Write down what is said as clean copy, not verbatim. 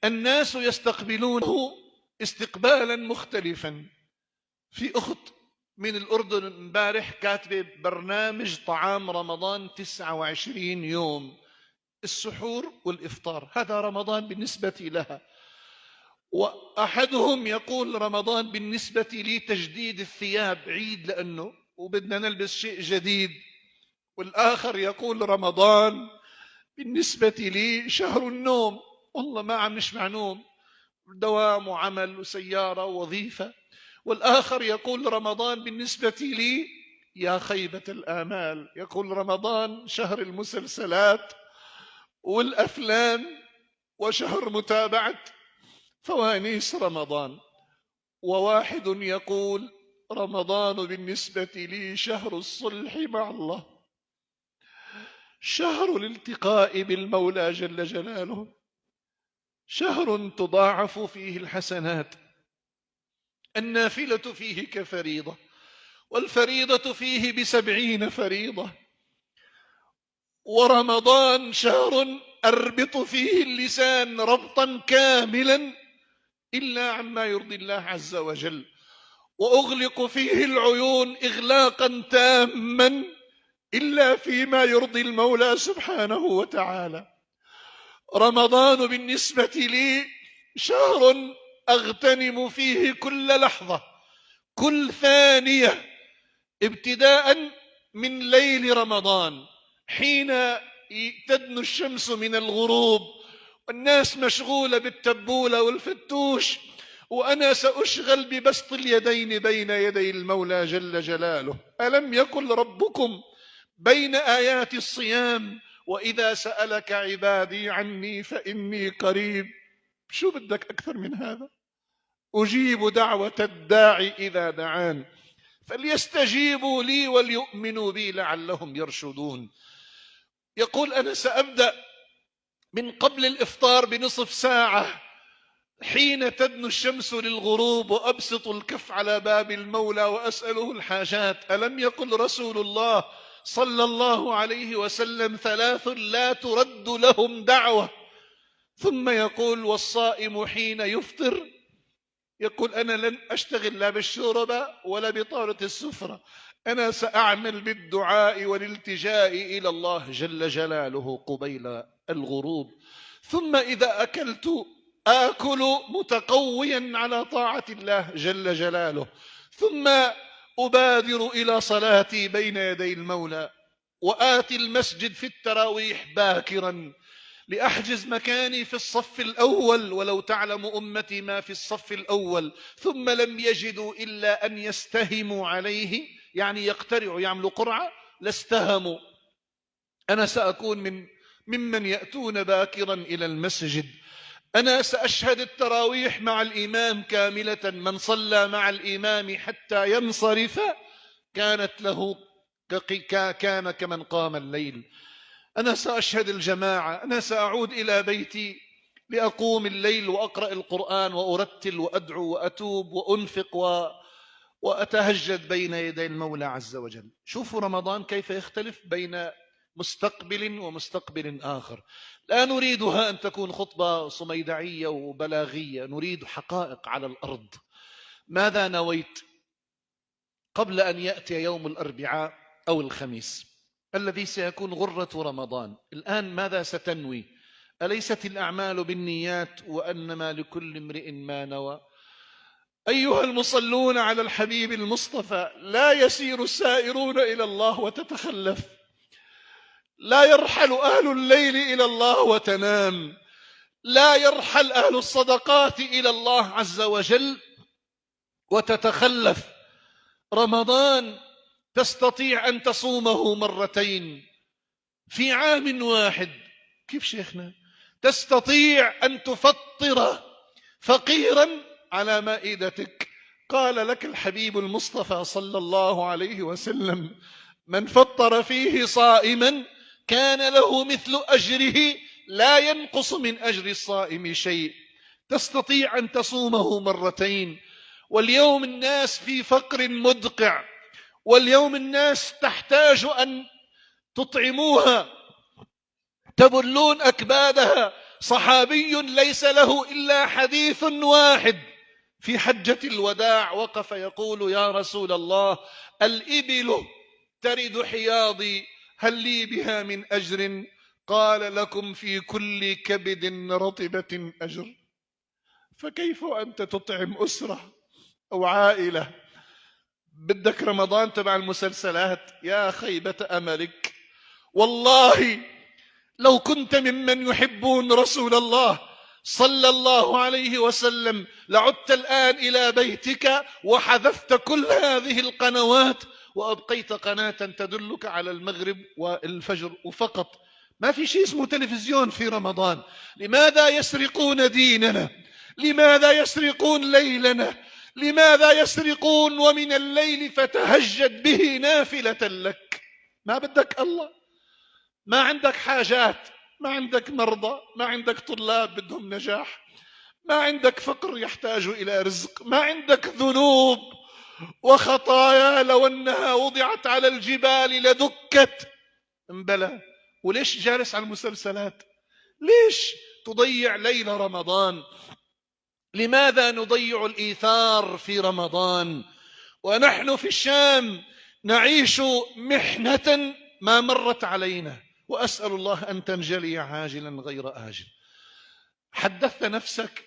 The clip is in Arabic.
الناس يستقبلونه استقبالا مختلفا. في أخت من الأردن امبارح كاتبة برنامج طعام رمضان 29 يوم، السحور والإفطار، هذا رمضان بالنسبة لها. وأحدهم يقول رمضان بالنسبة لي تجديد الثياب، عيد لأنه وبدنا نلبس شيء جديد. والآخر يقول رمضان بالنسبة لي شهر النوم، والله ما عم نشبع نوم، دوام وعمل وسيارة ووظيفة. والآخر يقول رمضان بالنسبة لي يا خيبة الآمال، يقول رمضان شهر المسلسلات والأفلام وشهر متابعة فوانيس رمضان. وواحد يقول رمضان بالنسبة لي شهر الصلح مع الله، شهر الالتقاء بالمولى جل جلاله، شهر تضاعف فيه الحسنات، النافلة فيه كفريضة، والفريضة فيه ب70 فريضة. ورمضان شهر أربط فيه اللسان ربطا كاملا إلا عما يرضي الله عز وجل، وأغلق فيه العيون إغلاقا تاما إلا فيما يرضي المولى سبحانه وتعالى. رمضان بالنسبة لي شهر أغتنم فيه كل لحظة، كل ثانية، ابتداء من ليل رمضان حين تدنو الشمس من الغروب والناس مشغولة بالتبولة والفتوش، وأنا سأشغل ببسط اليدين بين يدي المولى جل جلاله. ألم يكن ربكم بين آيات الصيام وإذا سألك عبادي عني فإني قريب؟ شو بدك أكثر من هذا؟ أجيب دعوة الداعي إذا دعان فليستجيبوا لي وليؤمنوا بي لعلهم يرشدون. يقول أنا سأبدأ من قبل الإفطار بنصف ساعة حين تدنو الشمس للغروب، وأبسط الكف على باب المولى وأسأله الحاجات. ألم يقل رسول الله صلى الله عليه وسلم 3 لا ترد لهم دعوة؟ ثم يقول والصائم حين يفطر، يقول أنا لن أشتغل لا بالشوربة ولا بطاولة السفرة، أنا سأعمل بالدعاء والالتجاء إلى الله جل جلاله قبيل الغروب. ثم إذا أكلت آكل متقويا على طاعة الله جل جلاله، ثم أبادر إلى صلاتي بين يدي المولى، وآتي المسجد في التراويح باكرا لأحجز مكاني في الصف الأول، ولو تعلم أمتي ما في الصف الأول. ثم لم يجدوا إلا أن يستهموا عليه، يعني يقترعوا يعملوا قرعة لاستهموا. أنا سأكون ممن يأتون باكرا إلى المسجد. أنا سأشهد التراويح مع الإمام كاملة، من صلى مع الإمام حتى ينصرف كانت له كان كمن قام الليل. أنا سأشهد الجماعة، أنا سأعود إلى بيتي لأقوم الليل وأقرأ القرآن وأرتل وأدعو وأتوب وأنفق وأتهجد بين يدي المولى عز وجل. شوفوا رمضان كيف يختلف بين مستقبل ومستقبل آخر. لا نريدها أن تكون خطبة صميدعية وبلاغية، نريد حقائق على الأرض. ماذا نويت قبل أن يأتي يوم الأربعاء أو الخميس الذي سيكون غرة رمضان؟ الآن ماذا ستنوي؟ أليست الأعمال بالنيات وأنما لكل امرئ ما نوى؟ أيها المصلون على الحبيب المصطفى، لا يسير السائرون إلى الله وتتخلف، لا يرحل أهل الليل إلى الله وتنام، لا يرحل أهل الصدقات إلى الله عز وجل وتتخلف. رمضان تستطيع أن تصومه مرتين في عام واحد. كيف شيخنا؟ تستطيع أن تفطر فقيرا على مائدتك. قال لك الحبيب المصطفى صلى الله عليه وسلم من فطر فيه صائما كان له مثل أجره لا ينقص من أجر الصائم شيء. تستطيع أن تصومه مرتين. واليوم الناس في فقر مدقع، واليوم الناس تحتاج أن تطعموها، تبلون أكبادها صحابي ليس له إلا حديث واحد في حجة الوداع، وقف يقول: يا رسول الله، الإبل ترد حياضي، هل لي بها من أجر؟ قال: لكم في كل كبد رطبة أجر. فكيف أنت تطعم أسرة أو عائلة؟ بدك رمضان تبع المسلسلات؟ يا خيبة أملك. والله لو كنت ممن يحبون رسول الله صلى الله عليه وسلم لعدت الآن إلى بيتك وحذفت كل هذه القنوات وأبقيت قناة تدلك على المغرب والفجر وفقط. ما في شيء اسمه تلفزيون في رمضان. لماذا يسرقون ديننا؟ لماذا يسرقون ليلنا؟ لماذا يسرقون ومن الليل فتهجد به نافلة لك؟ ما بدك الله؟ ما عندك حاجات؟ ما عندك مرضى؟ ما عندك طلاب بدهم نجاح؟ ما عندك فقر يحتاج إلى رزق؟ ما عندك ذنوب وخطايا لو أنها وضعت على الجبال لدكت؟ بلى. وليش جالس على المسلسلات؟ ليش تضيع ليل رمضان؟ لماذا نضيع الإيثار في رمضان ونحن في الشام نعيش محنة ما مرت علينا؟ وأسأل الله أن تنجلي عاجلا غير آجل. حدثت نفسك